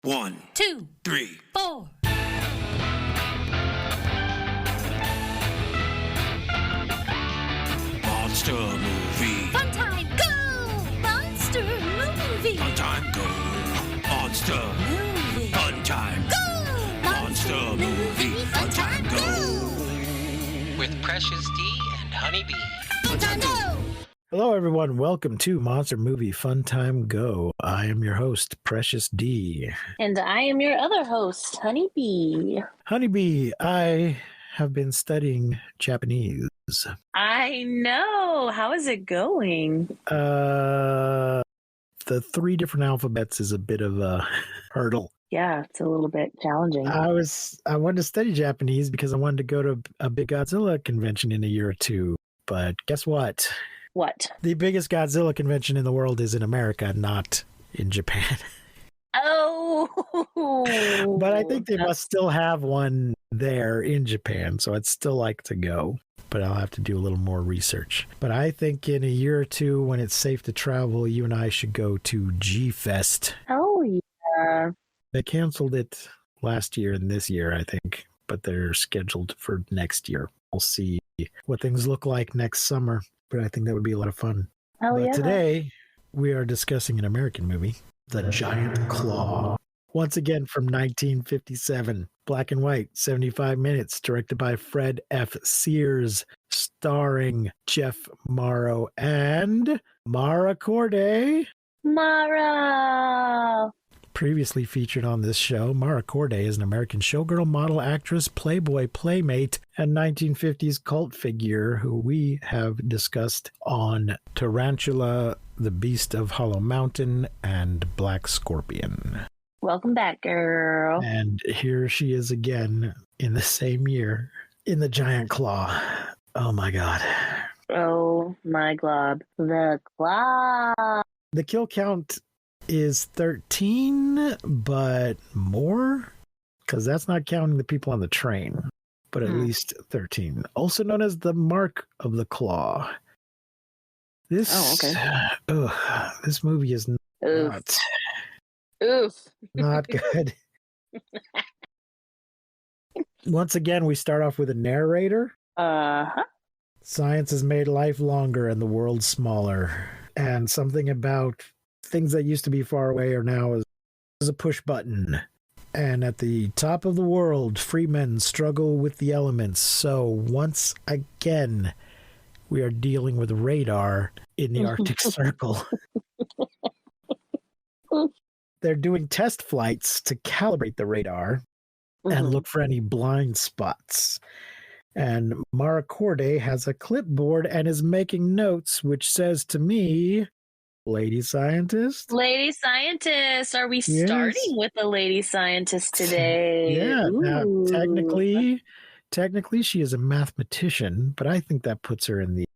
1, 2, 3, 4. Monster movie. Fun time, go! Monster movie. Fun time, go. Monster. Movie. Fun time. Go! Monster movie. Fun time, go. With Precious D and Honeybee. Fun time, go! Hello, everyone. Welcome to Monster Movie Fun Time Go. I am your host, Precious D. And I am your other host, Honeybee. Honeybee, I have been studying Japanese. I know. How is it going? The 3 different alphabets is a bit of a hurdle. Yeah, it's a little bit challenging. I wanted to study Japanese because I wanted to go to a big Godzilla convention in a year or two. But guess what? What? The biggest Godzilla convention in the world is in America, not in Japan. Oh! But I think they must still have one there in Japan, so I'd still like to go. But I'll have to do a little more research. But I think in a year or two, when it's safe to travel, you and I should go to G-Fest. Oh, yeah. They canceled it last year and this year, I think, but they're scheduled for next year. We'll see what things look like next summer, but I think that would be a lot of fun. Oh, But yeah. today, we are discussing an American movie, The Giant Claw. Once again from 1957, black and white, 75 minutes, directed by Fred F. Sears, starring Jeff Morrow and Mara Corday. Mara! Previously featured on this show, Mara Corday is an American showgirl, model, actress, Playboy playmate, and 1950s cult figure who we have discussed on Tarantula, The Beast of Hollow Mountain, and Black Scorpion. Welcome back, girl. And here she is again in the same year in The Giant Claw. Oh my God. Oh, my glob. The glob. The kill count is 13, but more? Because that's not counting the people on the train, but at least 13. Also known as the Mark of the Claw. This, this movie is not, Oof. not good. Once again, we start off with a narrator. Uh-huh. Science has made life longer and the world smaller. And something about things that used to be far away are now as a push button. And at the top of the world, free men struggle with the elements. So once again, we are dealing with radar in the Arctic Circle. They're doing test flights to calibrate the radar and look for any blind spots. And Mara Corday has a clipboard and is making notes, which says to me, Lady Scientist? Lady Scientist. Are we Yes. starting with the Lady Scientist today? Yeah. Now, Ooh. technically, she is a mathematician, but I think that puts her in the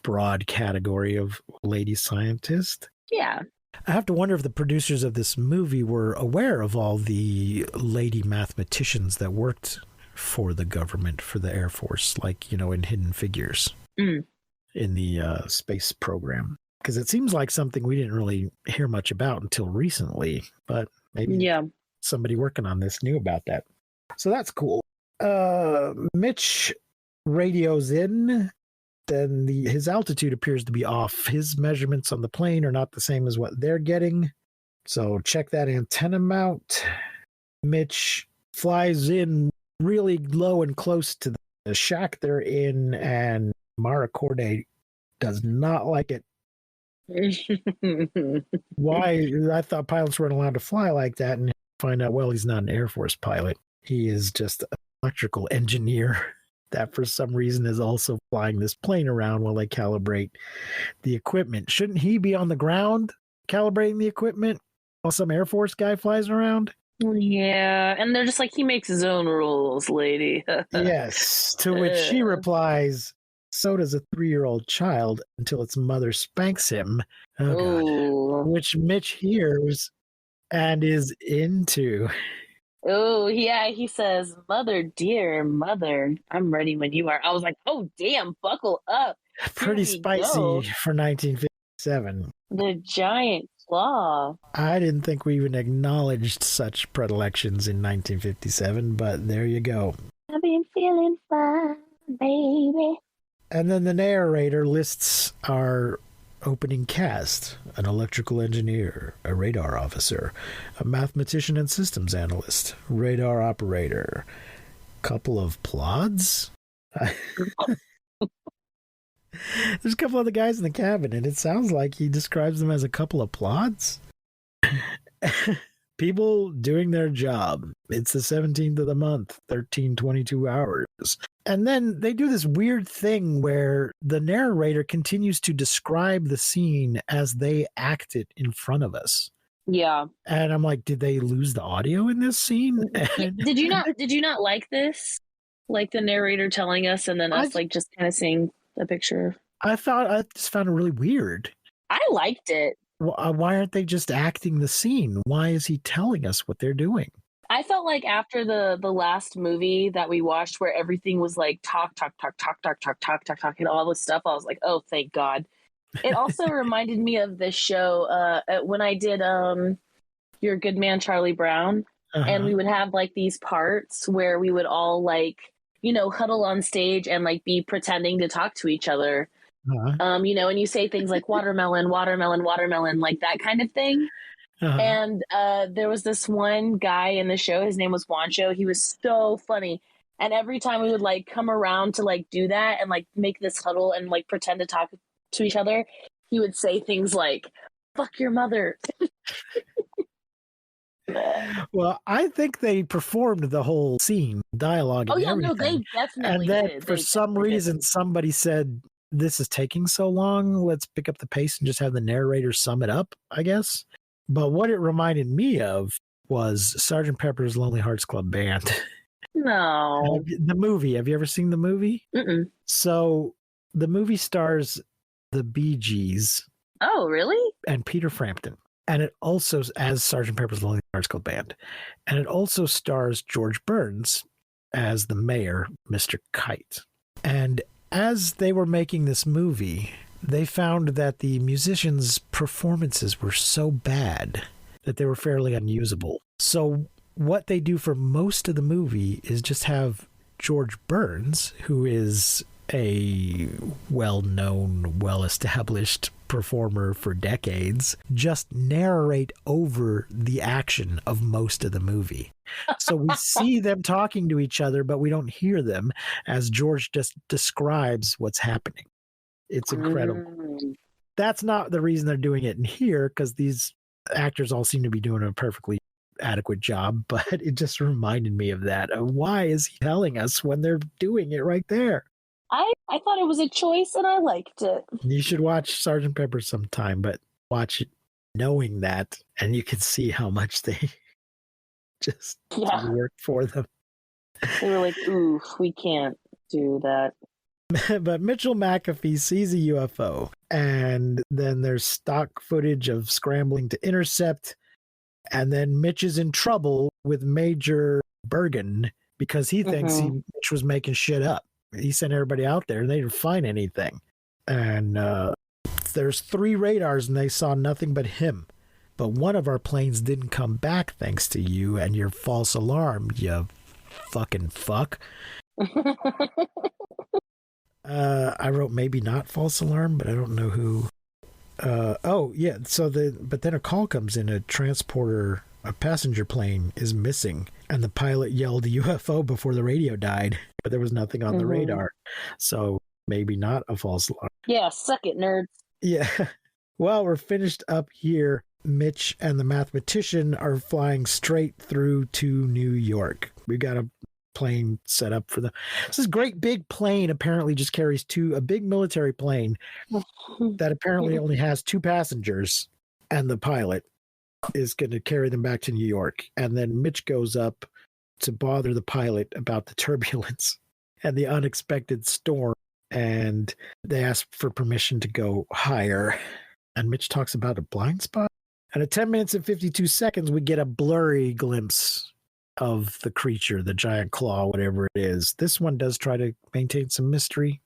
broad category of Lady Scientist. Yeah. I have to wonder if the producers of this movie were aware of all the lady mathematicians that worked for the government, for the Air Force, like, in Hidden Figures in the space program. Because it seems like something we didn't really hear much about until recently, but maybe somebody working on this knew about that. So that's cool. Mitch radios in, then his altitude appears to be off. His measurements on the plane are not the same as what they're getting. So check that antenna mount. Mitch flies in really low and close to the shack they're in, and Mara Corday does not like it. Why? I thought pilots weren't allowed to fly like that, and find out, well, he's not an Air Force pilot. He is just an electrical engineer that for some reason is also flying this plane around while they calibrate the equipment. Shouldn't he be on the ground calibrating the equipment while some Air Force guy flies around? Yeah, and they're just like, he makes his own rules, lady. Yes, to which she replies, so does a 3-year-old child until its mother spanks him. Oh, God. Which Mitch hears and is into. Oh, yeah, he says, "Mother, dear mother, I'm ready when you are." I was like, oh, damn, buckle up. Pretty spicy for 1957. The giant claw. I didn't think we even acknowledged such predilections in 1957, but there you go. I've been feeling fine, baby. And then the narrator lists our opening cast: an electrical engineer, a radar officer, a mathematician and systems analyst, radar operator, couple of plods. There's a couple other guys in the cabin, and it sounds like he describes them as a couple of plods. People doing their job. It's the 17th of the month, 13:22 hours. And then they do this weird thing where the narrator continues to describe the scene as they act it in front of us. Yeah. And I'm like, did they lose the audio in this scene? Did you not like this? Like the narrator telling us and then us like just kind of seeing the picture. I just found it really weird. I liked it. Why aren't they just acting the scene? Why is he telling us what they're doing? I felt like after the last movie that we watched where everything was like talk, and all this stuff, I was like, oh, thank God. It also reminded me of this show when I did Your Good Man, Charlie Brown. And we would have like these parts where we would all like, huddle on stage and like be pretending to talk to each other. And you say things like watermelon, watermelon, watermelon, like that kind of thing. And there was this one guy in the show, his name was Juancho. He was so funny. And every time we would like come around to like do that and like make this huddle and like pretend to talk to each other, he would say things like, fuck your mother. Well, I think they performed the whole scene, dialogue, and everything. No, they definitely did. And then did. for some reason, somebody said, this is taking so long, let's pick up the pace and just have the narrator sum it up, I guess. But what it reminded me of was Sgt. Pepper's Lonely Hearts Club Band. No. The movie. Have you ever seen the movie? Mm-mm. So the movie stars the Bee Gees. Oh, really? And Peter Frampton. And it also, as Sgt. Pepper's Lonely Hearts Club Band. And it also stars George Burns as the mayor, Mr. Kite. And as they were making this movie, they found that the musicians' performances were so bad that they were fairly unusable. So what they do for most of the movie is just have George Burns, who is a well-known, well-established performer for decades, just narrate over the action of most of the movie. So we see them talking to each other, but we don't hear them as George just describes what's happening. It's incredible. That's not the reason they're doing it in here, because these actors all seem to be doing a perfectly adequate job, but it just reminded me of that. Why is he telling us when they're doing it right there? I thought it was a choice and I liked it. You should watch Sgt. Pepper sometime, but watch it knowing that, and you can see how much they just work for them. They were like, ooh, we can't do that. But Mitchell McAfee sees a UFO, and then there's stock footage of scrambling to intercept, and then Mitch is in trouble with Major Bergen because he thinks Mitch was making shit up. He sent everybody out there and they didn't find anything. And there's 3 radars and they saw nothing but him. But one of our planes didn't come back thanks to you and your false alarm, you fucking fuck. I wrote maybe not false alarm, but I don't know who. But then a call comes in, a transporter, a passenger plane is missing, and the pilot yelled UFO before the radio died, but there was nothing on the radar. So maybe not a false alarm. Yeah, suck it, nerds. Yeah. Well, we're finished up here. Mitch and the mathematician are flying straight through to New York. We've got a plane set up for this great big plane apparently just carries a big military plane that apparently only has 2 passengers, and the pilot is going to carry them back to New York. And then Mitch goes up to bother the pilot about the turbulence and the unexpected storm, and they ask for permission to go higher. And Mitch talks about a blind spot. And at 10 minutes and 52 seconds, we get a blurry glimpse of the creature, the giant claw, whatever it is. This one does try to maintain some mystery.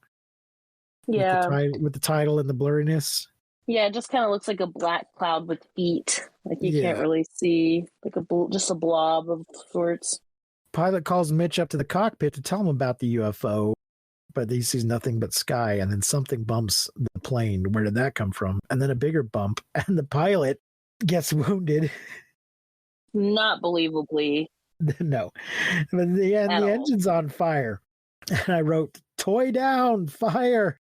Yeah. With the title and the blurriness. Yeah, it just kind of looks like a black cloud with feet. Like you can't Yeah. really see, like just a blob of sorts. Pilot calls Mitch up to the cockpit to tell him about the UFO, but he sees nothing but sky, and then something bumps the plane. Where did that come from? And then a bigger bump, and the pilot gets wounded. Not believably No, but the at all. engine's on fire. And I wrote, "Toy down, fire."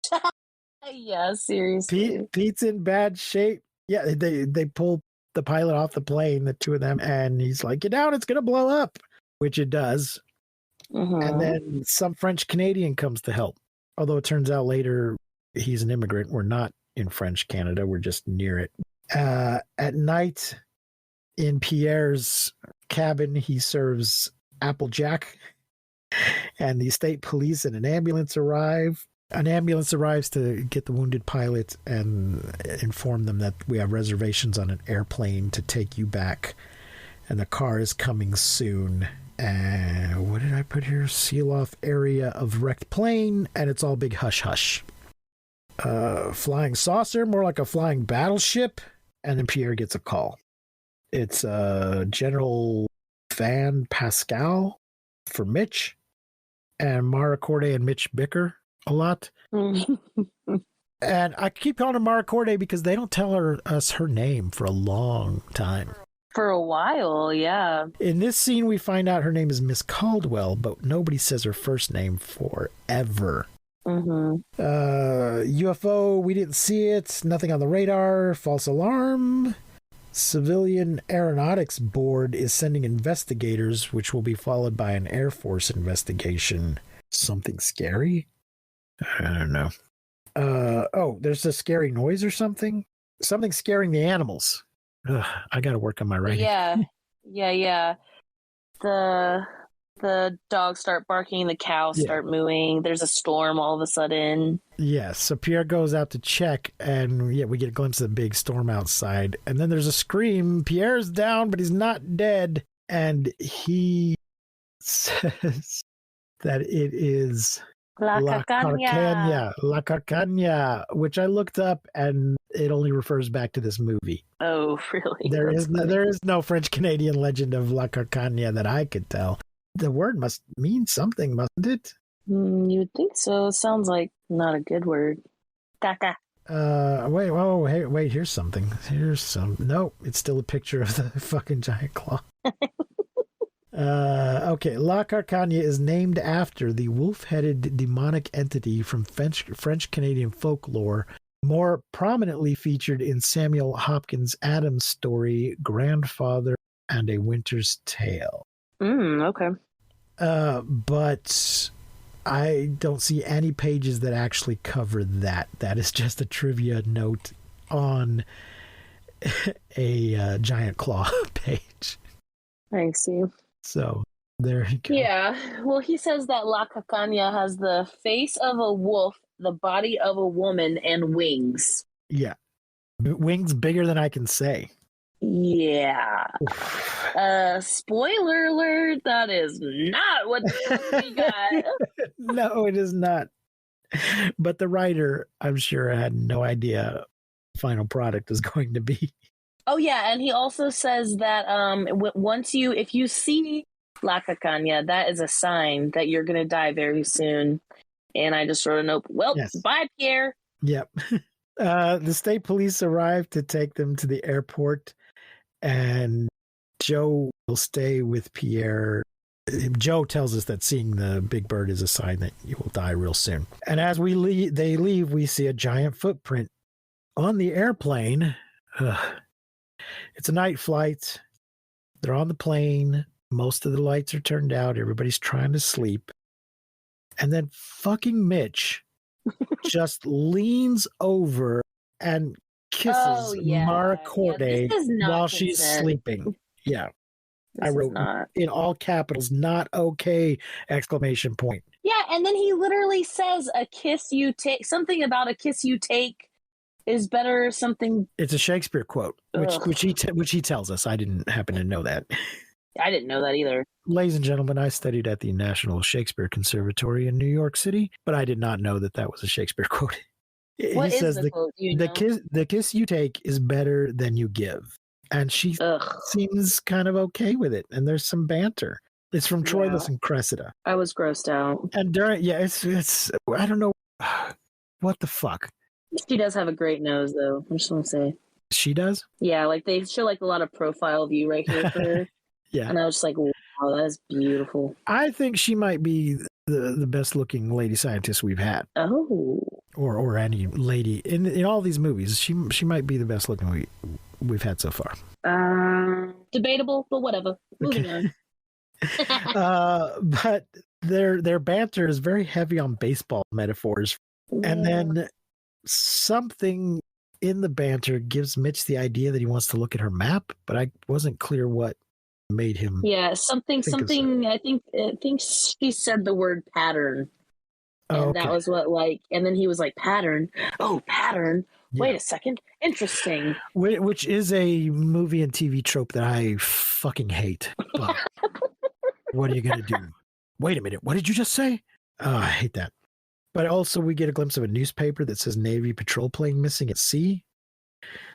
Yeah, seriously. Pete's in bad shape. Yeah, they pull the pilot off the plane, the two of them, and he's like, "Get down, it's gonna blow up," which it does. And then some French Canadian comes to help. Although it turns out later he's an immigrant. We're not in French Canada. We're just near it. At night in Pierre's cabin, he serves Applejack, and the state police and an ambulance arrive. An ambulance arrives to get the wounded pilot and inform them that we have reservations on an airplane to take you back, and the car is coming soon. And what did I put here? Seal off area of wrecked plane, and it's all big hush hush. Flying saucer, more like a flying battleship. And then Pierre gets a call. It's General Van Pascal for Mitch, and Mara Corday and Mitch bicker a lot. And I keep calling her Mara Corday because they don't tell us her name for a long time. For a while, yeah. In this scene, we find out her name is Miss Caldwell, but nobody says her first name forever. UFO, we didn't see it. Nothing on the radar. False alarm. Civilian Aeronautics Board is sending investigators, which will be followed by an Air Force investigation. Something scary? I don't know. There's a scary noise or something? Something scaring the animals. Ugh, I got to work on my writing. Yeah. The dogs start barking, the cows start mooing. There's a storm all of a sudden. Yes, so Pierre goes out to check, and we get a glimpse of the big storm outside. And then there's a scream. Pierre's down, but he's not dead. And he says that it is La Carcania, which I looked up, and it only refers back to this movie. Oh, really? There is no French Canadian legend of La Carcania that I could tell. The word must mean something, mustn't it? You would think so. It sounds like not a good word. Caca. Wait, here's something. Nope, it's still a picture of the fucking giant claw. Okay, La Carcania is named after the wolf-headed demonic entity from French Canadian folklore, more prominently featured in Samuel Hopkins Adams' story Grandfather and a Winter's Tale. Okay. But I don't see any pages that actually cover that. That is just a trivia note on a giant claw page. I see. So there you go. Yeah. Well, he says that La Cacania has the face of a wolf, the body of a woman, and wings. Yeah. Wings bigger than I can say. Yeah. Spoiler alert, that is not what we got. No, it is not. But the writer, I'm sure, had no idea final product is going to be. Oh yeah, and he also says that if you see La Cacania, that is a sign that you're going to die very soon. And I just wrote a note. Well, yes. Bye, Pierre. Yep. The state police arrive to take them to the airport, and Joe will stay with Pierre. Joe tells us that seeing the big bird is a sign that you will die real soon. And as they leave, we see a giant footprint on the airplane. It's a night flight. They're on the plane. Most of the lights are turned out. Everybody's trying to sleep. And then fucking Mitch just leans over and kisses Mara Corday while she's sleeping. Yeah. I wrote in all capitals, "not okay!" exclamation point. Yeah, and then he literally says a kiss you take, something about a kiss you take is better something. It's a Shakespeare quote, which he tells us. I didn't happen to know that. I didn't know that either. Ladies and gentlemen, I studied at the National Shakespeare Conservatory in New York City, but I did not know that was a Shakespeare quote. What he is says the quote? Do you know? the kiss you take is better than you give, and she Ugh. seems kind of okay with it. And there's some banter. It's from Troilus and Cressida. I was grossed out. And during it's I don't know what the fuck She does have a great nose, though. I just want to say. she does. Yeah, like they show like a lot of profile view right here for her, Yeah, and I was just like, wow, that is beautiful. I think she might be the best looking lady scientist we've had, Oh, or any lady in all these movies. She might be the best looking we've had so far. debatable, but whatever. Moving on. But their banter is very heavy on baseball metaphors, and then something in the banter gives Mitch the idea that he wants to look at her map, but I wasn't clear what made him. Yeah, something. I think she said the word pattern, and that was what And then he was like, pattern. Oh, pattern. Yeah. Wait a second. Interesting. Which is a movie and TV trope that I fucking hate. But what are you gonna do? Wait a minute. What did you just say? Oh, I hate that. But also, we get a glimpse of a newspaper that says Navy patrol plane missing at sea.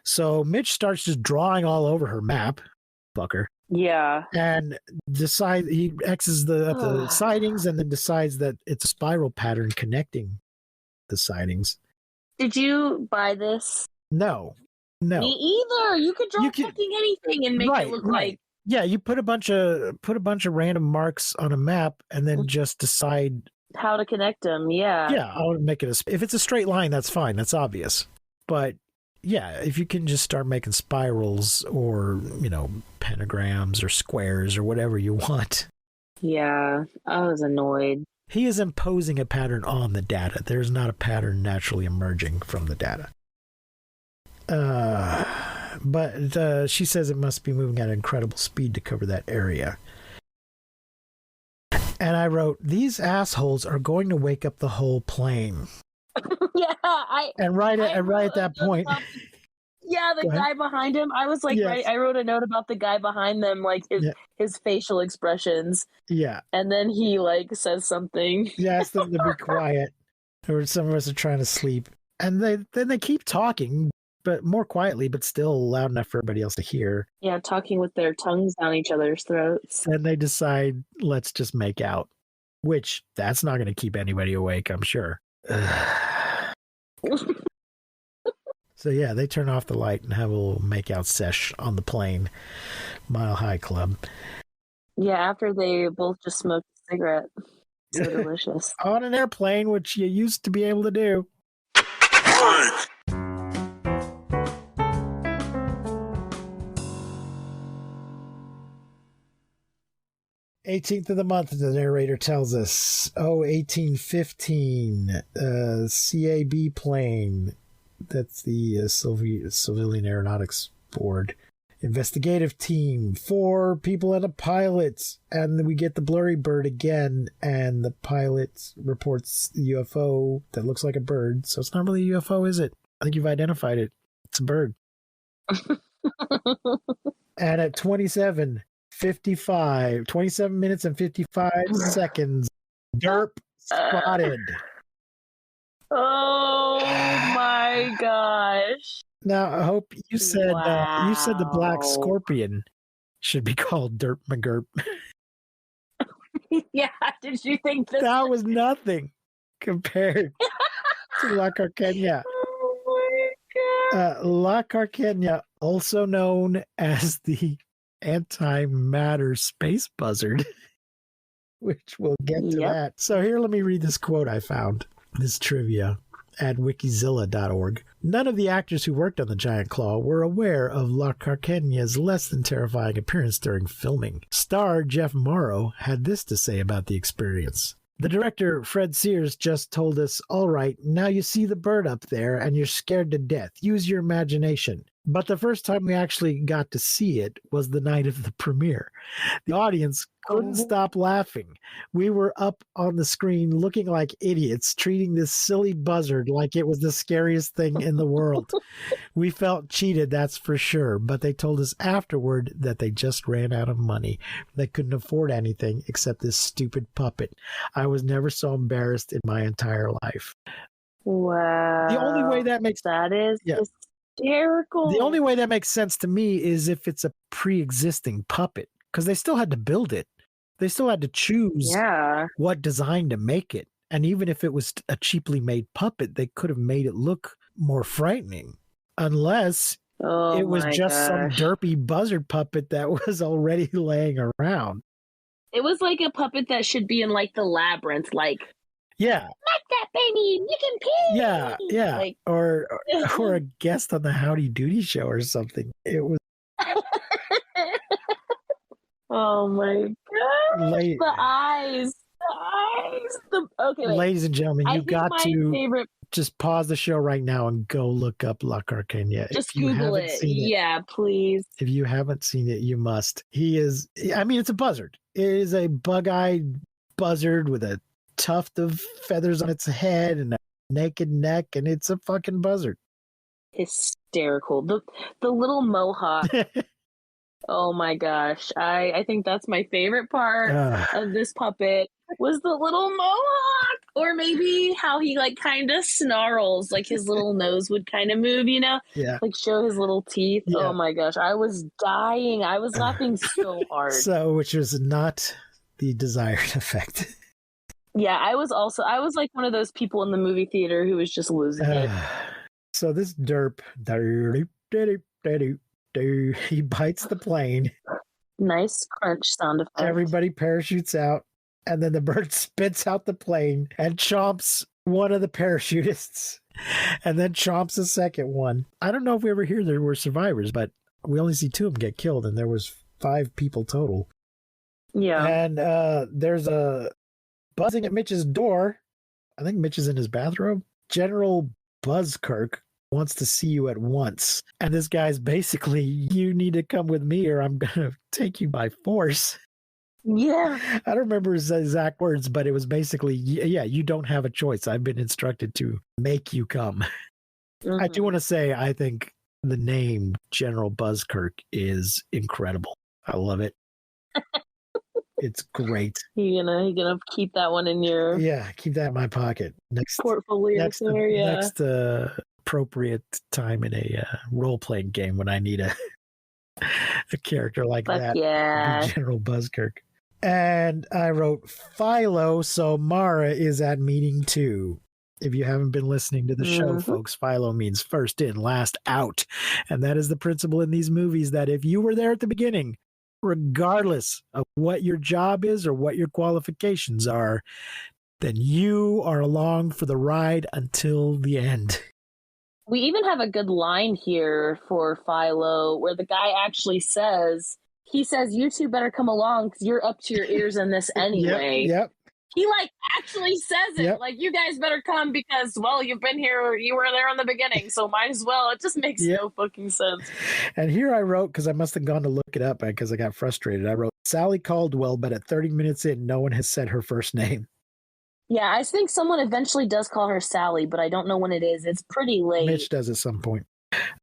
So Mitch starts just drawing all over her map, fucker. Yeah. And he X's the sightings and then decides that it's a spiral pattern connecting the sightings. Did you buy this? No. Me either. You could draw fucking anything and make it look like. Yeah, you put a bunch of random marks on a map and then just decide how to connect them. Yeah. Yeah, I'll make it if it's a straight line, that's fine. That's obvious. But yeah, if you can just start making spirals or, pentagrams or squares or whatever you want. Yeah, I was annoyed. He is imposing a pattern on the data. There's not a pattern naturally emerging from the data. But she says it must be moving at incredible speed to cover that area. And I wrote, these assholes are going to wake up the whole plane. Yeah, right at that point. Yeah, the guy behind him. I was like, yes. I wrote a note about the guy behind them, like his facial expressions. Yeah. And then he says something. He asked them to be quiet. Or some of us are trying to sleep. And then they keep talking, but more quietly, but still loud enough for everybody else to hear. Yeah, talking with their tongues down each other's throats. And they decide, let's just make out. Which, that's not going to keep anybody awake, I'm sure. So yeah, they turn off the light and have a little make-out sesh on the plane. Mile High Club. Yeah, after they both just smoked a cigarette. So delicious. On an airplane, which you used to be able to do. 18th of the month, the narrator tells us. 1815, CAB plane. That's the Civilian Aeronautics Board. Investigative team, 4 people and a pilot. And then we get the blurry bird again, and the pilot reports the UFO that looks like a bird. So it's not really a UFO, is it? I think you've identified it. It's a bird. And at 27 minutes and 55 seconds, derp spotted. Oh my gosh. Now, I hope you said Wow. you said the black scorpion should be called Derp McGurp. Yeah, did you think this? That was nothing compared to La Carqueña. Oh my god. La Carqueña, also known as the antimatter space buzzard, which we'll get to that. So here, let me read this quote I found. This trivia at wikizilla.org. None of the actors who worked on the giant claw were aware of La Carqueña's less than terrifying appearance during filming. Star Jeff Morrow had this to say about the experience. The director, Fred Sears, just told us, all right, now you see the bird up there and you're scared to death. Use your imagination. But the first time we actually got to see it was the night of the premiere. The audience couldn't stop laughing. We were up on the screen looking like idiots, treating this silly buzzard like it was the scariest thing in the world. We felt cheated, that's for sure, but they told us afterward that they just ran out of money. They couldn't afford anything except this stupid puppet. I was never so embarrassed in my entire life. Wow. The only way that makes That is Yeah. hysterical. The only way that makes sense to me is if it's a pre-existing puppet, because they still had to build it. They still had to choose what design to make it. And even if it was a cheaply made puppet, they could have made it look more frightening. Unless it was just some derpy buzzard puppet that was already laying around. It was like a puppet that should be in like the labyrinth, like yeah, smack that baby, you can pee. Yeah. Like, or a guest on the Howdy Doody show or something. It was. Oh my god! The eyes. Okay, wait. Ladies and gentlemen, you got to favorite... just pause the show right now and go look up La Carqueña. Just Google it. Yeah, please. If you haven't seen it, you must. He is, I mean, it's a buzzard. It is a bug-eyed buzzard with a tuft of feathers on its head and a naked neck, and it's a fucking buzzard. Hysterical. The little mohawk. Oh my gosh. I think that's my favorite part of this puppet was the little mohawk, or maybe how he like kind of snarls, like his little nose would kind of move, you know? Yeah. Like show his little teeth. Yeah. Oh my gosh. I was dying. I was laughing so hard. Which was not the desired effect. Yeah, I was like one of those people in the movie theater who was just losing it. So this derp, he bites the plane. Nice crunch sound effect. Everybody parachutes out, and then the bird spits out the plane and chomps one of the parachutists, and then chomps the second one. I don't know if we ever hear there were survivors, but we only see 2 of them get killed, and there was 5 people total. Yeah. And there's a buzzing at Mitch's door. I think Mitch is in his bathrobe. General Buzzkirk wants to see you at once. And this guy's basically, you need to come with me or I'm going to take you by force. Yeah. I don't remember his exact words, but it was basically, yeah, you don't have a choice. I've been instructed to make you come. Mm-hmm. I do want to say, I think the name General Buzzkirk is incredible. I love it. It's great. You gonna keep that one in your keep that in my pocket. Next portfolio. Next appropriate time in a role-playing game when I need a character like that. Yeah, General Buzzkirk. And I wrote Philo, so Mara is at meeting 2. If you haven't been listening to the show, folks, Philo means first in, last out. And that is the principle in these movies, that if you were there at the beginning, regardless of what your job is or what your qualifications are, then you are along for the ride until the end. We even have a good line here for Philo where the guy actually says, you 2 better come along because you're up to your ears in this anyway. Yep. He actually says it. Yep. You guys better come because, well, you've been here, you were there in the beginning, so might as well. It just makes no fucking sense. And here I wrote, because I must have gone to look it up because I got frustrated. I wrote Sally Caldwell, but at 30 minutes in, no one has said her first name. Yeah, I think someone eventually does call her Sally, but I don't know when it is. It's pretty late. Mitch does at some point.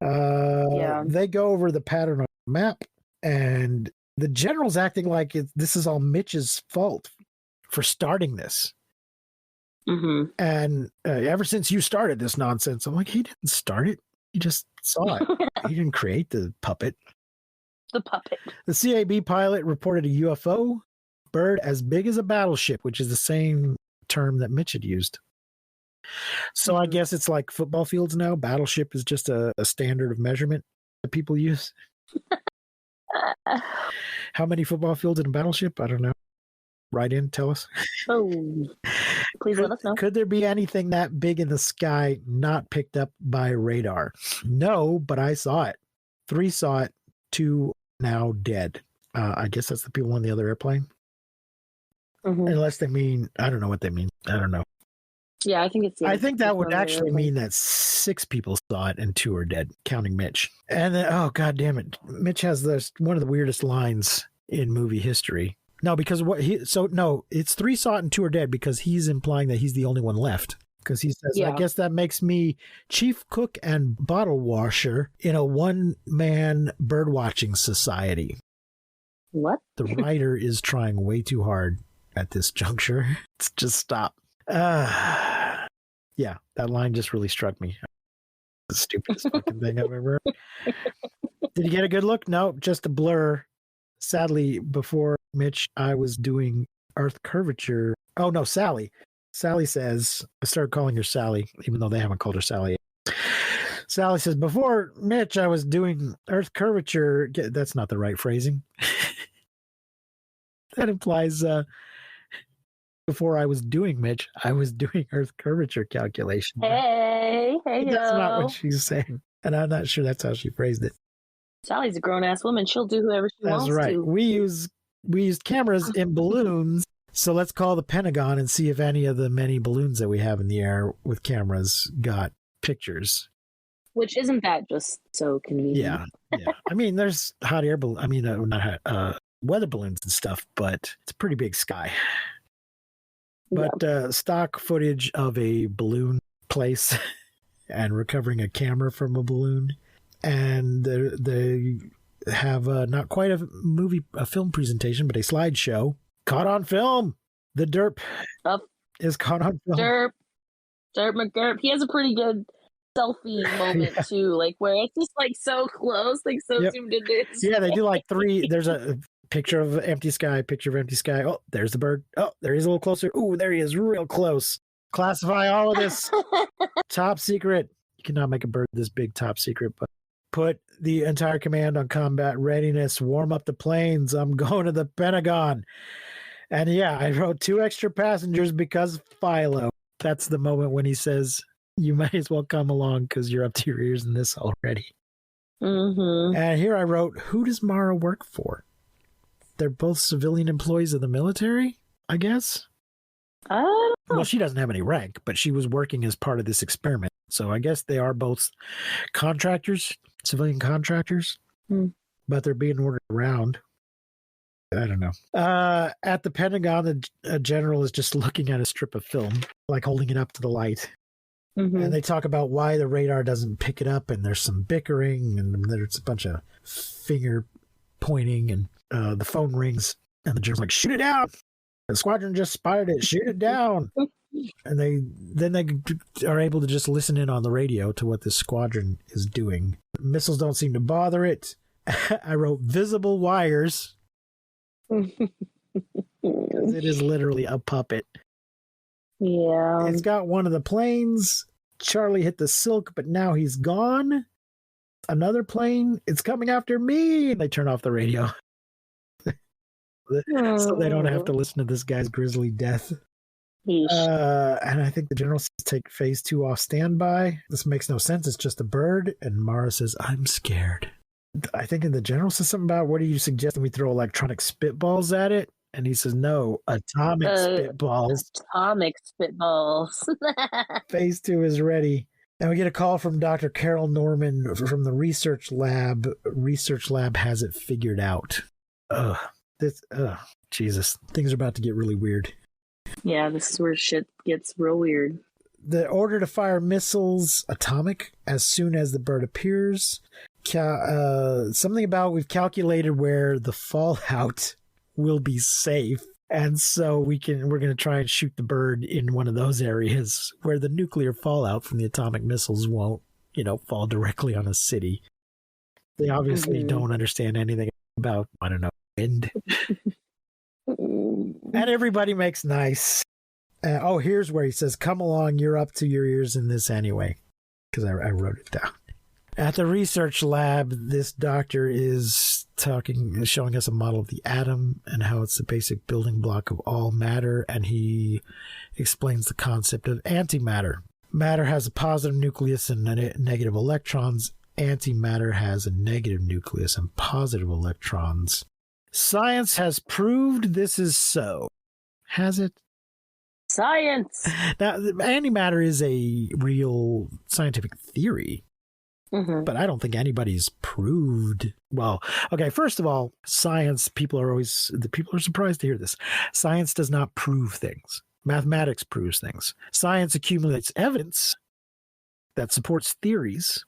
They go over the pattern on the map, and the general's acting like this is all Mitch's fault for starting this. Mm-hmm. And ever since you started this nonsense, I'm like, he didn't start it. He just saw it. He didn't create the puppet. The puppet. The CAB pilot reported a UFO bird as big as a battleship, which is the same term that Mitch had used. So I guess it's like football fields now. Battleship is just a standard of measurement that people use. How many football fields in a battleship? I don't know. Write in, tell us. Oh, please let us know. Could there be anything that big in the sky not picked up by radar? No, but I saw it. 3 saw it, 2 now dead. I guess that's the people on the other airplane. Mm-hmm. Unless they mean, I don't know what they mean. I don't know. Yeah, I think it's. I think that would actually mean that 6 people saw it and 2 are dead, counting Mitch. And then, oh, God damn it. Mitch has one of the weirdest lines in movie history. No, because it's 3 saw it and 2 are dead because he's implying that he's the only one left. Because he says, I guess that makes me chief cook and bottle washer in a 1-man birdwatching society. What? The writer is trying way too hard at this juncture. Just stop. Yeah, that line just really struck me. The stupidest fucking thing I've ever heard. Did you get a good look? No, just a blur. Sadly, before Mitch, I was doing Earth curvature. Oh no, Sally. Sally says, I started calling her Sally, even though they haven't called her Sally. Sally says, before Mitch, I was doing Earth curvature. That's not the right phrasing. That implies before I was doing Mitch, I was doing Earth curvature calculation. Hey, That's not yo. what she's saying. And I'm not sure that's how she phrased it. Sally's a grown ass woman. She'll do whoever she That's wants right. to. We used cameras in balloons. So let's call the Pentagon and see if any of the many balloons that we have in the air with cameras got pictures. Which isn't that just so convenient? Yeah. I mean, there's hot air balloons. I mean, not weather balloons and stuff, but it's a pretty big sky. But stock footage of a balloon place and recovering a camera from a balloon, and they have not quite a film presentation, but a slideshow caught on film. The derp is caught on film. Derp McGurp. He has a pretty good selfie moment too, like where it's just like so close, like so zoomed into. Yeah, they do like three. There's a picture of empty sky, Oh, there's the bird. Oh, there he is a little closer. Ooh, there he is real close. Classify all of this. Top secret. You cannot make a bird this big top secret, but put the entire command on combat readiness. Warm up the planes. I'm going to the Pentagon. And yeah, I wrote 2 extra passengers because Philo. That's the moment when he says, you might as well come along because you're up to your ears in this already. Mm-hmm. And here I wrote, who does Mara work for? They're both civilian employees of the military, I guess. I don't know. Well, she doesn't have any rank, but she was working as part of this experiment. So I guess they are both contractors, civilian contractors, but they're being ordered around. I don't know. At the Pentagon, a general is just looking at a strip of film, like holding it up to the light. Mm-hmm. And they talk about why the radar doesn't pick it up, and there's some bickering, and there's a bunch of finger pointing, and the phone rings, and the general's like, shoot it down! The squadron just spotted it, shoot it down! And they are able to just listen in on the radio to what this squadron is doing. Missiles don't seem to bother it. I wrote visible wires. Because it is literally a puppet. Yeah. It's got one of the planes. Charlie hit the silk, but now he's gone. Another plane. It's coming after me. And they turn off the radio. So they don't have to listen to this guy's grisly death. And I think the general says take phase 2 off standby. This makes no sense. It's just a bird. And Mara says, I'm scared. I think the general says something about, what are you suggesting we throw electronic spitballs at it? And he says, no, atomic spitballs. Atomic spitballs. Phase 2 is ready. And we get a call from Dr. Carol Norman from the research lab. Research lab has it figured out. Jesus. Things are about to get really weird. Yeah, this is where shit gets real weird. The order to fire missiles, atomic, as soon as the bird appears. Something about we've calculated where the fallout will be safe. And so we're going to try and shoot the bird in one of those areas where the nuclear fallout from the atomic missiles won't, fall directly on a city. They obviously don't understand anything about, I don't know, wind. And everybody makes nice. Here's where he says, come along, you're up to your ears in this anyway. Because I wrote it down. At the research lab, this doctor is showing us a model of the atom and how it's the basic building block of all matter, and he explains the concept of antimatter. Matter has a positive nucleus and negative electrons. Antimatter has a negative nucleus and positive electrons. Science has proved this is so. Has it? Science! Now, antimatter is a real scientific theory. Mm-hmm. But I don't think anybody's proved. Well, okay, first of all, science, people are surprised to hear this. Science does not prove things. Mathematics proves things. Science accumulates evidence that supports theories.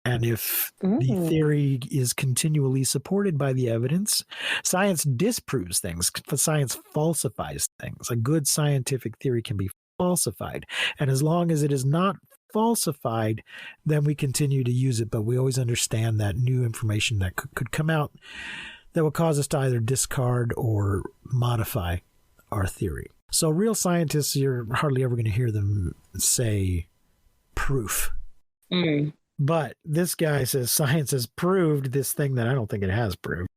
And if the theory is continually supported by the evidence, science disproves things. Science falsifies things. A good scientific theory can be falsified. And as long as it is not falsified, then we continue to use it. But we always understand that new information that could come out that will cause us to either discard or modify our theory. So real scientists, you're hardly ever going to hear them say proof. Mm. But this guy says science has proved this thing that I don't think it has proved.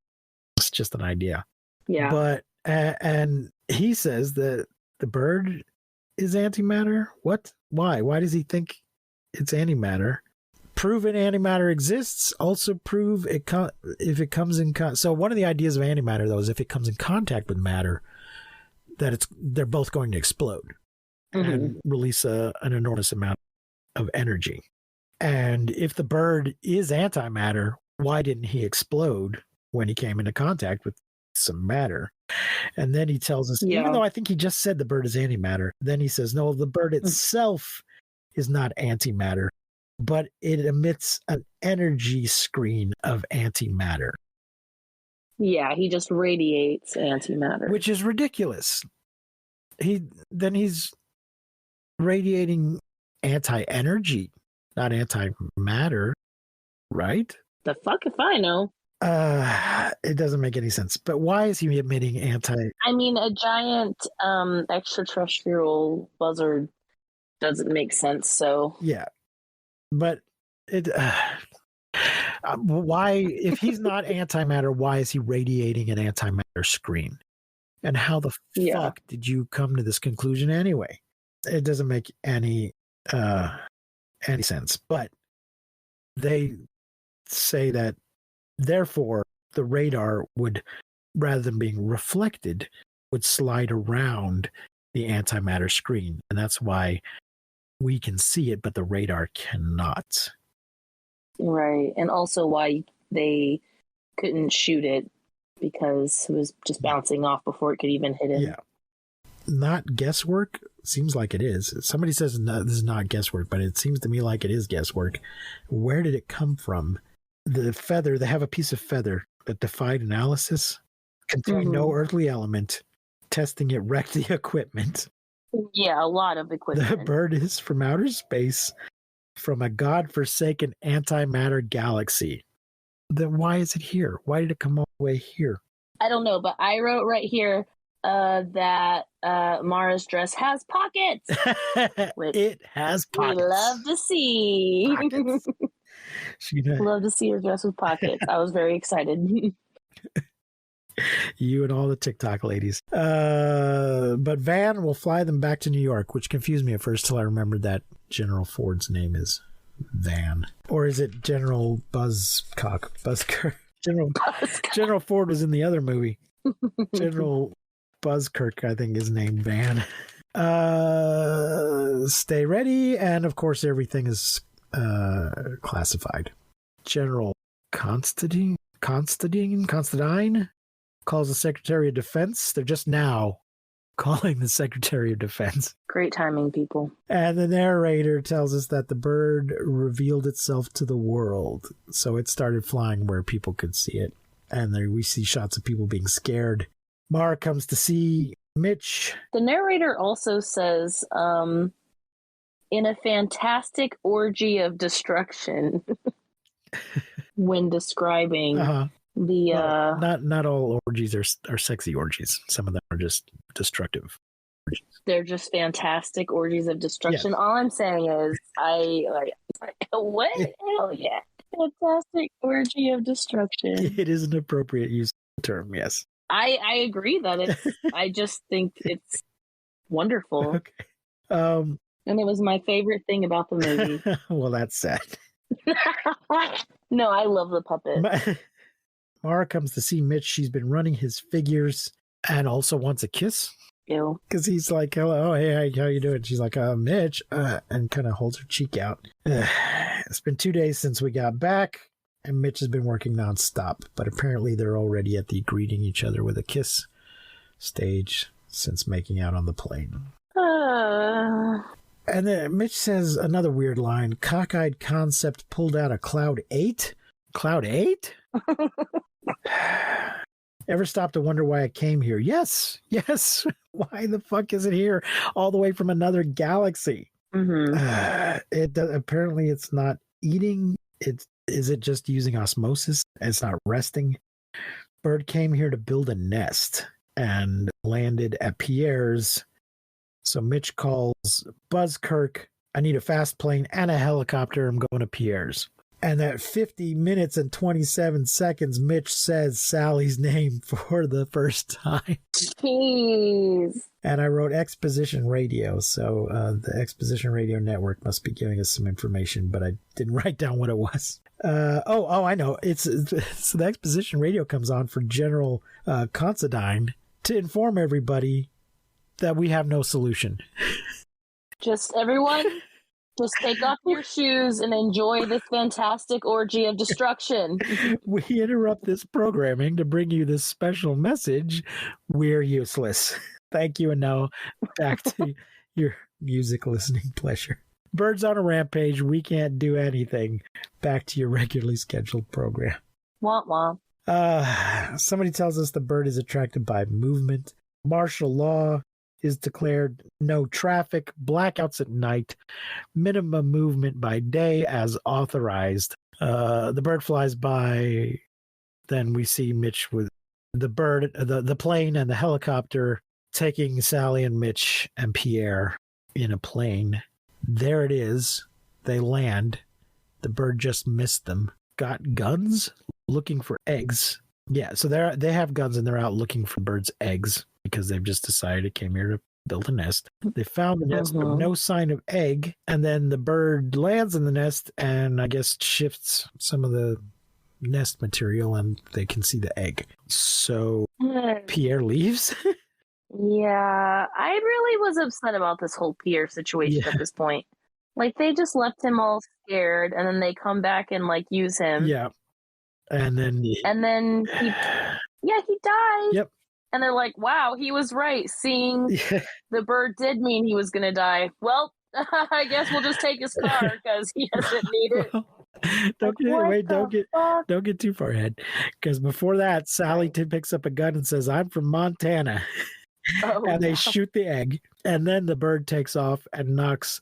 It's just an idea. Yeah. But, and he says that the bird is antimatter. What? Why? Why does he think it's antimatter? Proven antimatter exists. Also prove it if it comes in so one of the ideas of antimatter, though, is if it comes in contact with matter, that they're both going to explode and release an enormous amount of energy. And if the bird is antimatter, why didn't he explode when he came into contact with some matter? And then he tells us, even though I think he just said the bird is antimatter, then he says, no, the bird itself is not antimatter, but it emits an energy screen of antimatter. Yeah, he just radiates antimatter. Which is ridiculous. He's radiating anti-energy, not antimatter, right? The fuck if I know. It doesn't make any sense. But why is he emitting I mean, a giant extraterrestrial buzzard doesn't make sense, so... Yeah. But it... why, if he's not antimatter, why is he radiating an antimatter screen? And how the fuck did you come to this conclusion anyway? It doesn't make any sense. But they say that therefore the radar would, rather than being reflected, would slide around the antimatter screen. And that's why we can see it, but the radar cannot. Right. And also why they couldn't shoot it, because it was just bouncing off before it could even hit him. Yeah. Not guesswork? Seems like it is. Somebody says no, this is not guesswork, but it seems to me like it is guesswork. Where did it come from? The feather, they have a piece of feather that defied analysis, contained no earthly element. Testing it wrecked the equipment. Yeah, a lot of equipment. The bird is from outer space, from a godforsaken antimatter galaxy. Then why is it here? Why did it come all the way here? I don't know, but I wrote right here that Mara's dress has pockets. It has pockets. We love to see. Pockets? Love to see her dress with pockets. I was very excited. You and all the TikTok ladies. But Van will fly them back to New York, which confused me at first till I remembered that General Ford's name is Van. Or is it General Buzzkirk? General Ford was in the other movie. General Buzzkirk, I think, is named Van. Stay ready. And of course, everything is classified. General Constantine calls the Secretary of Defense. They're just now calling the Secretary of Defense. Great timing, people. And the narrator tells us that the bird revealed itself to the world. So it started flying where people could see it. And there we see shots of people being scared. Mara comes to see Mitch. The narrator also says, in a fantastic orgy of destruction, when describing the... Not all orgies are sexy orgies. Some of them are just destructive orgies. They're just fantastic orgies of destruction. Yes. All I'm saying is, what? Hell yeah. Fantastic orgy of destruction. It is an appropriate use of the term, yes. I agree that it's, I just think it's wonderful. Okay. And it was my favorite thing about the movie. Well, that's sad. No, I love the puppet. Mara comes to see Mitch. She's been running his figures and also wants a kiss. Ew. Because he's like, hello, hey, how you doing? She's like, Mitch, and kind of holds her cheek out. It's been 2 days since we got back, and Mitch has been working nonstop. But apparently they're already at the greeting each other with a kiss stage since making out on the plane. And then Mitch says another weird line, cockeyed concept pulled out a Cloud 8? Cloud 8? Ever stop to wonder why it came here? Yes. Why the fuck is it here all the way from another galaxy? Apparently it's not eating. Is it just using osmosis? It's not resting. Bird came here to build a nest and landed at Pierre's. So Mitch calls Buzzkirk, I need a fast plane and a helicopter. I'm going to Pierre's. And at 50 minutes and 27 seconds, Mitch says Sally's name for the first time. Jeez. And I wrote Exposition Radio, so the Exposition Radio Network must be giving us some information, but I didn't write down what it was. I know. It's so the Exposition Radio comes on for General Considine to inform everybody that we have no solution. Just everyone, just take off your shoes and enjoy this fantastic orgy of destruction. We interrupt this programming to bring you this special message. We're useless. Thank you, and now back to your music listening pleasure. Bird's on a rampage. We can't do anything. Back to your regularly scheduled program. Womp womp. Somebody tells us the bird is attracted by movement. Martial law is declared, no traffic, blackouts at night, minimum movement by day as authorized. The bird flies by. Then we see Mitch with the bird, the plane and the helicopter taking Sally and Mitch and Pierre in a plane. There it is. They land. The bird just missed them. Got guns, looking for eggs. Yeah, so they have guns and they're out looking for birds' eggs because they've just decided it came here to build a nest. They found the nest, but no sign of egg. And then the bird lands in the nest and I guess shifts some of the nest material and they can see the egg. So Pierre leaves. Yeah, I really was upset about this whole Pierre situation at this point. Like, they just left him all scared, and then they come back and, like, use him. Yeah. And then he died. Yep. And they're like, wow, he was right. Seeing the bird did mean he was going to die. Well, I guess we'll just take his car because he doesn't need it. Don't get too far ahead. Because before that, Sally picks up a gun and says, I'm from Montana. And they shoot the egg. And then the bird takes off and knocks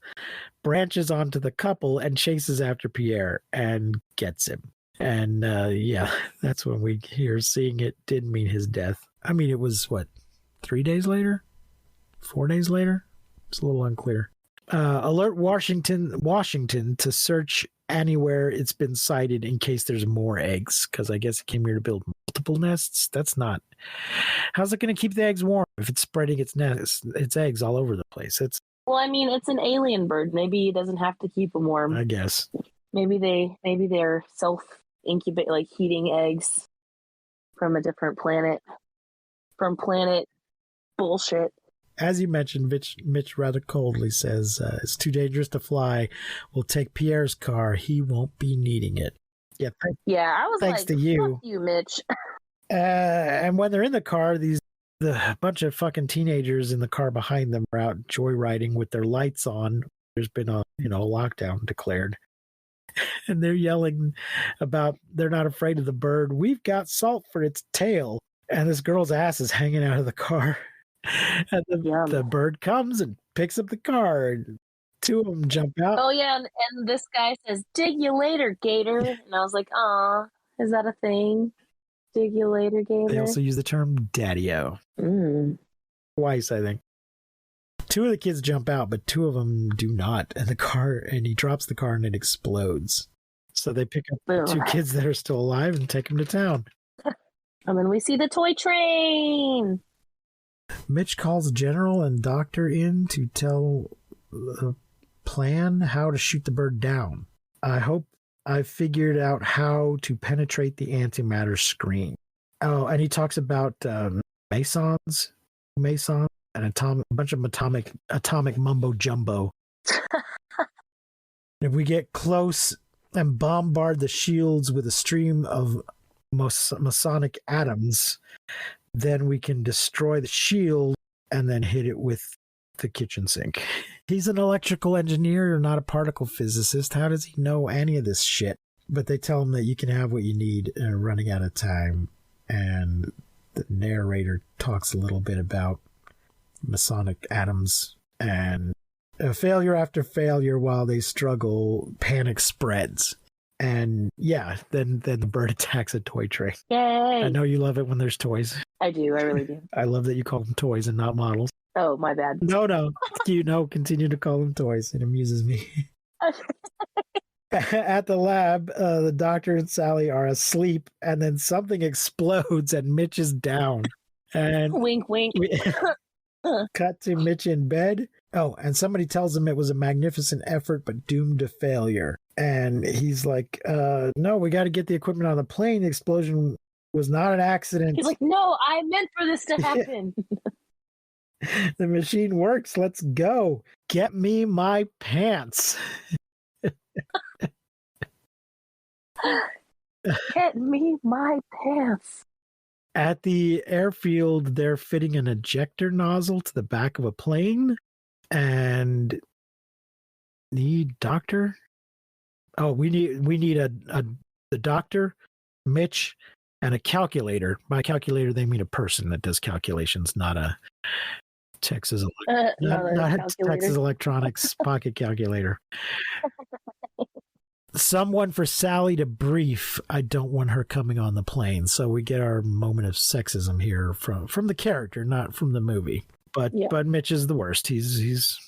branches onto the couple and chases after Pierre and gets him. And that's when we hear seeing it didn't mean his death. I mean, it was 3 days later? 4 days later? It's a little unclear. Alert Washington to search anywhere it's been sighted in case there's more eggs, because I guess it came here to build multiple nests. That's not. How's it going to keep the eggs warm if it's spreading its eggs all over the place? Well, I mean, it's an alien bird. Maybe it doesn't have to keep them warm. I guess. Maybe they're self-incubate, like heating eggs from a different planet. From planet bullshit. As you mentioned, Mitch rather coldly says, it's too dangerous to fly. We'll take Pierre's car. He won't be needing it. Yeah, I was thanks like, to you. Fuck you, Mitch. And when they're in the car, the bunch of fucking teenagers in the car behind them are out joyriding with their lights on. There's been a lockdown declared. And they're yelling about they're not afraid of the bird. We've got salt for its tail. And this girl's ass is hanging out of the car. And the bird comes and picks up the car. And two of them jump out. Oh, yeah. And this guy says, dig you later, Gator. And I was like, aw, is that a thing? Dig you later, Gator? They also use the term daddy-o. Twice, I think. Two of the kids jump out, but two of them do not. And he drops the car and it explodes. So they pick up the two kids that are still alive and take them to town. And then we see the toy train. Mitch calls General and Doctor in to tell the plan how to shoot the bird down. I hope I've figured out how to penetrate the antimatter screen. Oh, and he talks about mesons, and a bunch of atomic mumbo jumbo. If we get close and bombard the shields with a stream of Masonic atoms, then we can destroy the shield and then hit it with the kitchen sink. He's an electrical engineer, not a particle physicist. How does he know any of this shit? But they tell him that you can have what you need running out of time. And the narrator talks a little bit about Masonic atoms and failure after failure while they struggle, panic spreads. And yeah, then the bird attacks a toy train. Yay! I know you love it when there's toys. I do. I really do. I love that you call them toys and not models. Oh, my bad. No. Continue to call them toys. It amuses me. At the lab, the doctor and Sally are asleep, and then something explodes and Mitch is down. And Wink, wink. cut to Mitch in bed. Oh, and somebody tells him it was a magnificent effort, but doomed to failure. And he's like, no, we got to get the equipment on the plane. The explosion was not an accident. He's like, no, I meant for this to happen. The machine works. Let's go. Get me my pants. Get me my pants. At the airfield, they're fitting an ejector nozzle to the back of a plane. And need doctor? Oh, we need the doctor, Mitch, and a calculator. By calculator, they mean a person that does calculations, not a Texas Texas Electronics pocket calculator. Someone for Sally to brief. I don't want her coming on the plane. So we get our moment of sexism here from the character, not from the movie. But Mitch is the worst. He's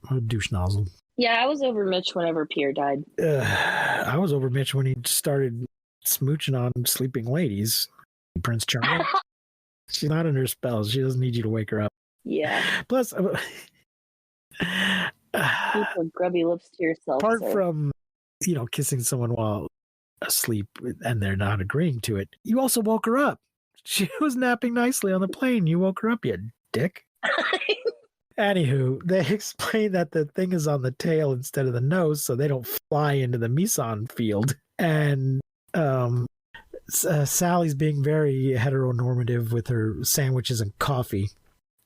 a douche nozzle. Yeah, I was over Mitch whenever Pierre died. I was over Mitch when he started smooching on sleeping ladies. Prince Charming. She's not under spells. She doesn't need you to wake her up. Yeah. Plus, keep your grubby lips to yourself. Apart from, kissing someone while asleep and they're not agreeing to it, you also woke her up. She was napping nicely on the plane. You woke her up, you dick. Anywho, they explain that the thing is on the tail instead of the nose, so they don't fly into the meson field. And Sally's being very heteronormative with her sandwiches and coffee,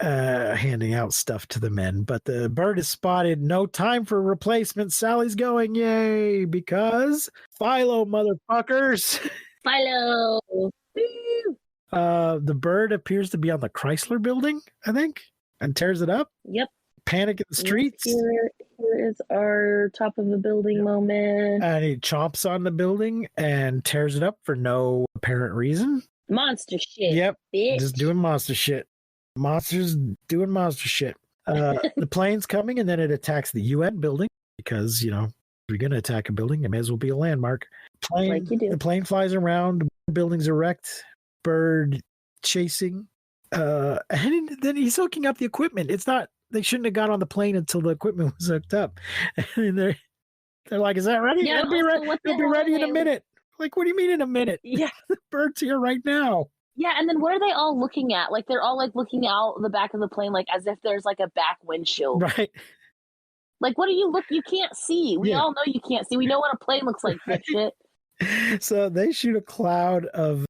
handing out stuff to the men. But the bird is spotted. No time for replacement. Sally's going, yay, because Philo, motherfuckers. Philo. The bird appears to be on the Chrysler building, I think, and tears it up. Yep. Panic in the streets. Here is our top of the building moment. And he chomps on the building and tears it up for no apparent reason. Monster shit. Yep. Bitch. Just doing monster shit. Monsters doing monster shit. The plane's coming and then it attacks the UN building because, if you're going to attack a building, it may as well be a landmark. Like you do. The plane flies around, buildings erect, bird chasing. And then he's hooking up the equipment. It's not, they shouldn't have got on the plane until the equipment was hooked up. And they're like, is that ready? Yeah, It'll be ready in a minute. Like, what do you mean in a minute? Yeah. The bird's here right now. Yeah, and then what are they all looking at? Like, they're all, looking out the back of the plane, as if there's, a back windshield. Right. Like, what do you look? You can't see. We all know you can't see. We know what a plane looks like, dipshit. So they shoot a cloud of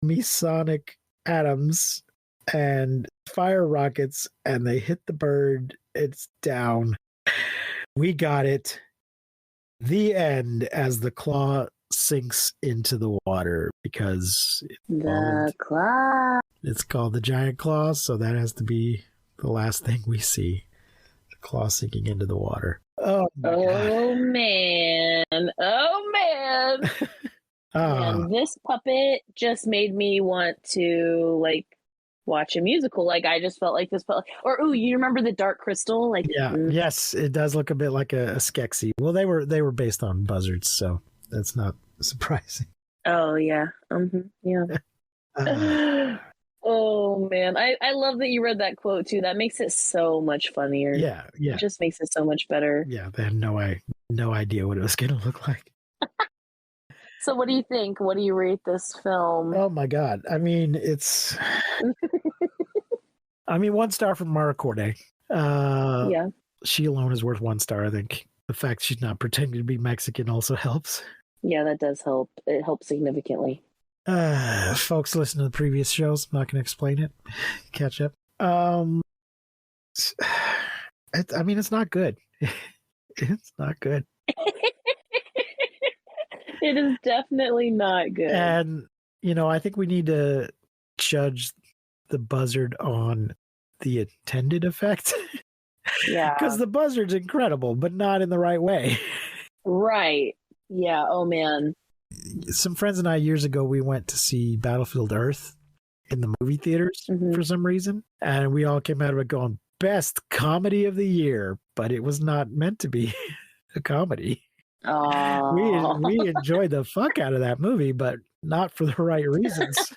Masonic atoms and fire rockets, and they hit the bird. It's down. We got it. The end as the claw sinks into the water because it's called the giant claw, so that has to be the last thing we see. The claw sinking into the water. Oh man. And this puppet just made me want to watch a musical. I just felt like this felt you remember the Dark Crystal? Yes, it does look a bit like a Skeksis. Well, they were based on buzzards, so that's not surprising. Oh yeah. Yeah. Oh man, I love that you read that quote too. That makes it so much funnier. Yeah. It just makes it so much better. Yeah, they had no idea what it was going to look like. So what do you think? What do you rate this film? Oh my God. I mean, it's 1 star from Mara Corday. Yeah. She alone is worth 1 star, I think. The fact she's not pretending to be Mexican also helps. Yeah, that does help. It helps significantly. Folks, listen to the previous shows. I'm not going to explain it. Catch up. It's not good. It's not good. It is definitely not good. And, I think we need to judge the buzzard on the attended effect. Yeah. Because the buzzard's incredible, but not in the right way. Right. Yeah. Oh, man. Some friends and I, years ago, we went to see Battlefield Earth in the movie theaters for some reason. And we all came out of it going, best comedy of the year. But it was not meant to be a comedy. Oh. We enjoyed the fuck out of that movie, but not for the right reasons.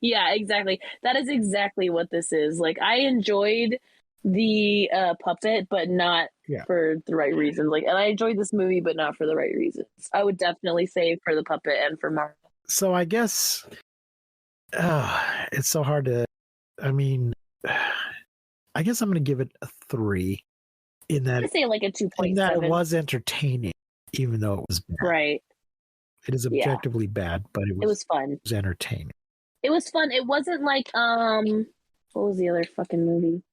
Yeah, exactly. That is exactly what this is. Like, I enjoyed the puppet, but not for the right reasons. Like, and I enjoyed this movie, but not for the right reasons. I would definitely say for the puppet and for Mara. So I guess it's so hard to. I mean, I guess I'm going to give it a 3. In that, I'd say like a 2.7. In that it was entertaining, even though it was bad. Right. It is objectively bad, but it was fun. It was entertaining. It was fun. It wasn't like what was the other fucking movie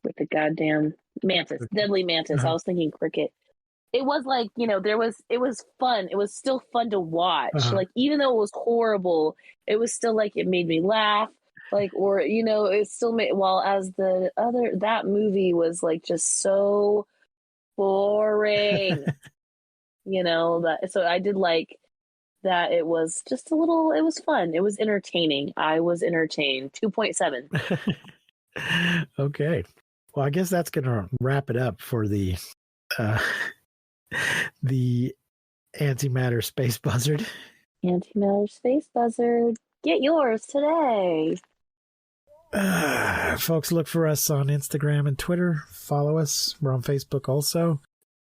with the goddamn mantis, Deadly Mantis? I was thinking Cricket. It was like, you know, it was fun. It was still fun to watch. Like, even though it was horrible, it was still like, it made me laugh. Like, or, you know, it still made, while as that movie was like just so boring, you know, so I did like that. It was just it was fun. It was entertaining. I was entertained. 2.7. Okay. Well, I guess that's going to wrap it up for the Antimatter Space Buzzard. Antimatter Space Buzzard. Get yours today. Folks, look for us on Instagram and Twitter. Follow us. We're on Facebook also.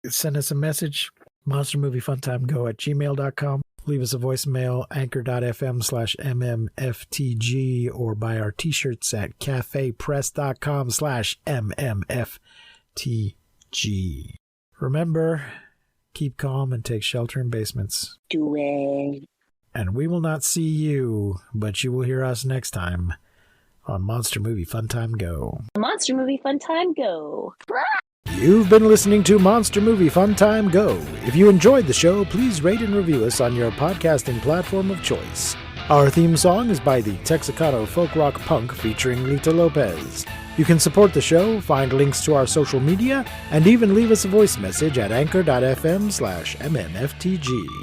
Send us a message. monstermoviefuntimego@gmail.com. Leave us a voicemail, anchor.fm/mmftg, or buy our t-shirts at cafepress.com/mmftg. Remember, keep calm and take shelter in basements. Do it. And we will not see you, but you will hear us next time on Monster Movie Fun Time Go. Monster Movie Fun Time Go. You've been listening to Monster Movie Fun Time Go. If you enjoyed the show, please rate and review us on your podcasting platform of choice. Our theme song is by the Texicano Folk Rock Punk featuring Lita Lopez. You can support the show, find links to our social media, and even leave us a voice message at anchor.fm/mmftg.